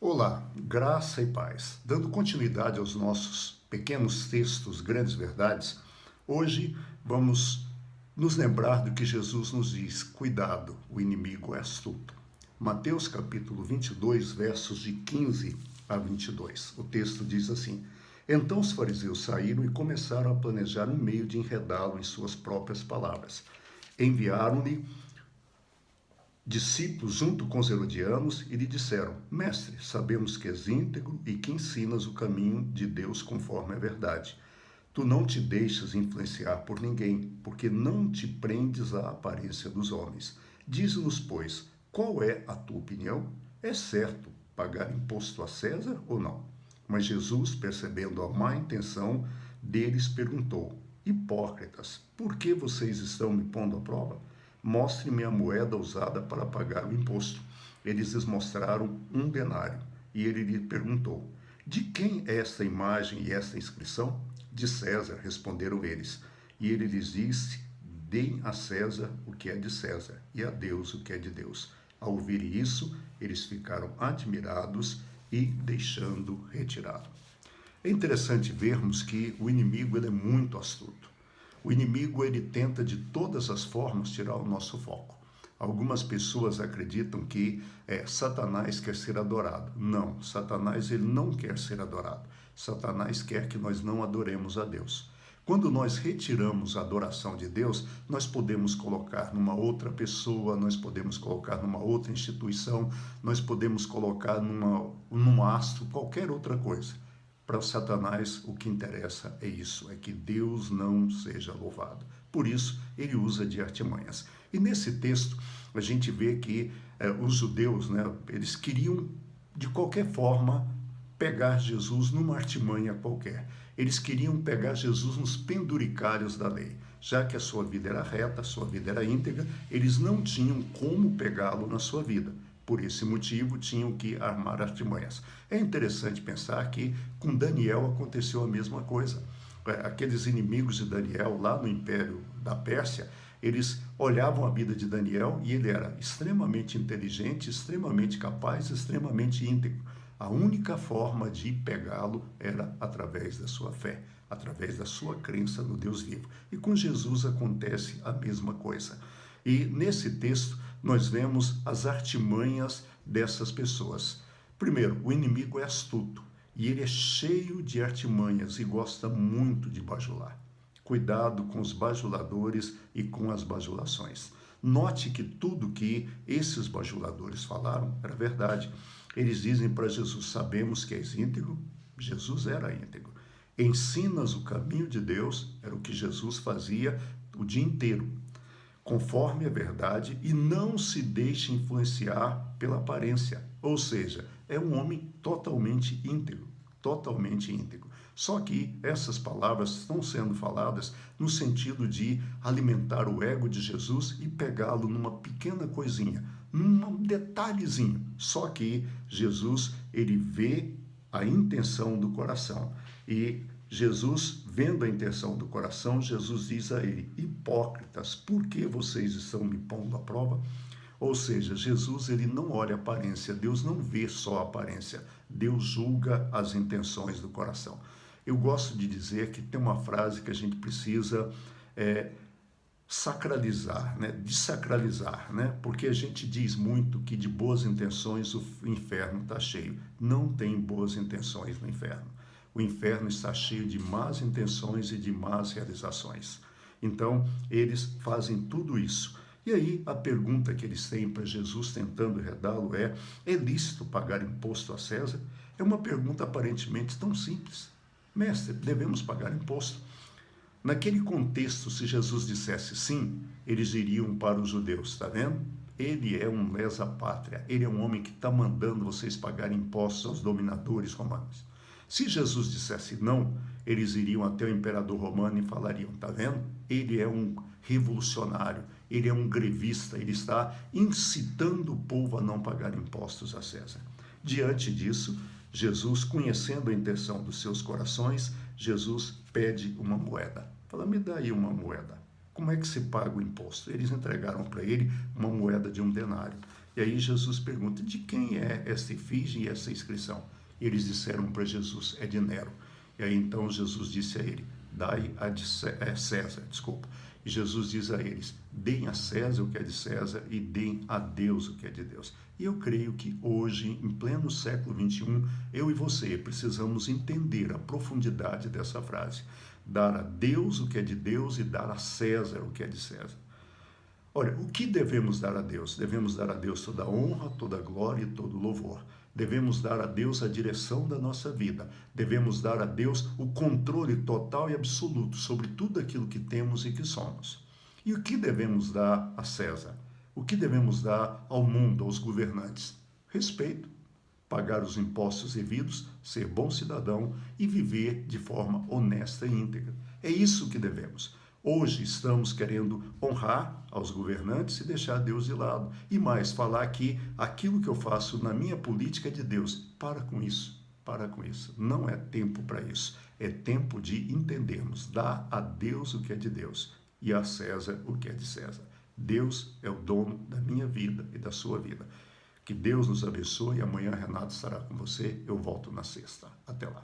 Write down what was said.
Olá, graça e paz. Dando continuidade aos nossos pequenos textos, grandes verdades, hoje vamos nos lembrar do que Jesus nos diz: cuidado, o inimigo é astuto. Mateus capítulo 22, versos de 15 a 22. O texto diz assim: Então os fariseus saíram e começaram a planejar um meio de enredá-lo em suas próprias palavras. Enviaram-lhe discípulos junto com os herodianos e lhe disseram: Mestre, sabemos que és íntegro e que ensinas o caminho de Deus conforme a verdade. Tu não te deixas influenciar por ninguém, porque não te prendes à aparência dos homens. Dize-nos, pois, qual é a tua opinião? É certo pagar imposto a César ou não? Mas Jesus, percebendo a má intenção deles, perguntou: Hipócritas, por que vocês estão me pondo à prova? Mostre-me a moeda usada para pagar o imposto. Eles lhes mostraram um denário. E ele lhe perguntou: De quem é esta imagem e esta inscrição? De César, responderam eles. E ele lhes disse: Deem a César o que é de César, e a Deus o que é de Deus. Ao ouvir isso, eles ficaram admirados e deixando retirado. É interessante vermos que o inimigo ele é muito astuto. O inimigo ele tenta de todas as formas tirar o nosso foco. Algumas pessoas acreditam que Satanás quer ser adorado. Não, Satanás ele não quer ser adorado. Satanás quer que nós não adoremos a Deus. Quando nós retiramos a adoração de Deus, nós podemos colocar numa outra pessoa, nós podemos colocar numa outra instituição, nós podemos colocar num astro, qualquer outra coisa. Para Satanás, o que interessa é isso, é que Deus não seja louvado. Por isso, ele usa de artimanhas. E nesse texto, a gente vê que os judeus, eles queriam, de qualquer forma, pegar Jesus numa artimanha qualquer. Eles queriam pegar Jesus nos penduricários da lei. Já que a sua vida era reta, a sua vida era íntegra, eles não tinham como pegá-lo na sua vida. Por esse motivo, tinham que armar artimanhas. É interessante pensar que com Daniel aconteceu a mesma coisa. Aqueles inimigos de Daniel, lá no Império da Pérsia, eles olhavam a vida de Daniel e ele era extremamente inteligente, extremamente capaz, extremamente íntegro. A única forma de pegá-lo era através da sua fé, através da sua crença no Deus vivo. E com Jesus acontece a mesma coisa. E nesse texto nós vemos as artimanhas dessas pessoas. Primeiro, o inimigo é astuto e ele é cheio de artimanhas e gosta muito de bajular. Cuidado com os bajuladores e com as bajulações. Note que tudo que esses bajuladores falaram era verdade. Eles dizem para Jesus: sabemos que és íntegro. Jesus era íntegro. Ensinas o caminho de Deus, era o que Jesus fazia o dia inteiro, conforme a verdade, e não se deixe influenciar pela aparência. Ou seja, é um homem totalmente íntegro, totalmente íntegro. Só que essas palavras estão sendo faladas no sentido de alimentar o ego de Jesus e pegá-lo numa pequena coisinha, num detalhezinho. Só que Jesus, ele vê a intenção do coração. E Jesus, vendo a intenção do coração, Jesus diz a ele: hipócritas, por que vocês estão me pondo à prova? Ou seja, Jesus ele não olha a aparência, Deus não vê só a aparência, Deus julga as intenções do coração. Eu gosto de dizer que tem uma frase que a gente precisa sacralizar, desacralizar, porque a gente diz muito que de boas intenções o inferno está cheio. Não tem boas intenções no inferno. O inferno está cheio de más intenções e de más realizações. Então, eles fazem tudo isso. E aí, a pergunta que eles têm para Jesus, tentando enredá-lo, é lícito pagar imposto a César? É uma pergunta aparentemente tão simples. Mestre, devemos pagar imposto? Naquele contexto, se Jesus dissesse sim, eles iriam para os judeus, está vendo? Ele é um lesa-pátria, ele é um homem que está mandando vocês pagarem impostos aos dominadores romanos. Se Jesus dissesse não, eles iriam até o imperador romano e falariam: está vendo? Ele é um revolucionário, ele é um grevista, ele está incitando o povo a não pagar impostos a César. Diante disso, Jesus, conhecendo a intenção dos seus corações, Jesus pede uma moeda. Fala: me dá aí uma moeda. Como é que se paga o imposto? Eles entregaram para ele uma moeda de um denário. E aí Jesus pergunta, de quem é essa efígie e essa inscrição? E eles disseram para Jesus, é de Nero. E aí então Jesus disse a ele, dai a de César, desculpa. E Jesus diz a eles, deem a César o que é de César e deem a Deus o que é de Deus. E eu creio que hoje, em pleno século XXI, eu e você precisamos entender a profundidade dessa frase. Dar a Deus o que é de Deus e dar a César o que é de César. Olha, o que devemos dar a Deus? Devemos dar a Deus toda a honra, toda a glória e todo o louvor. Devemos dar a Deus a direção da nossa vida. Devemos dar a Deus o controle total e absoluto sobre tudo aquilo que temos e que somos. E o que devemos dar a César? O que devemos dar ao mundo, aos governantes? Respeito, pagar os impostos devidos, ser bom cidadão e viver de forma honesta e íntegra. É isso que devemos. Hoje estamos querendo honrar aos governantes e deixar Deus de lado. E mais, falar que aquilo que eu faço na minha política é de Deus. Para com isso, para com isso. Não é tempo para isso. É tempo de entendermos, dar a Deus o que é de Deus e a César o que é de César. Deus é o dono da minha vida e da sua vida. Que Deus nos abençoe. Amanhã Renato estará com você. Eu volto na sexta. Até lá.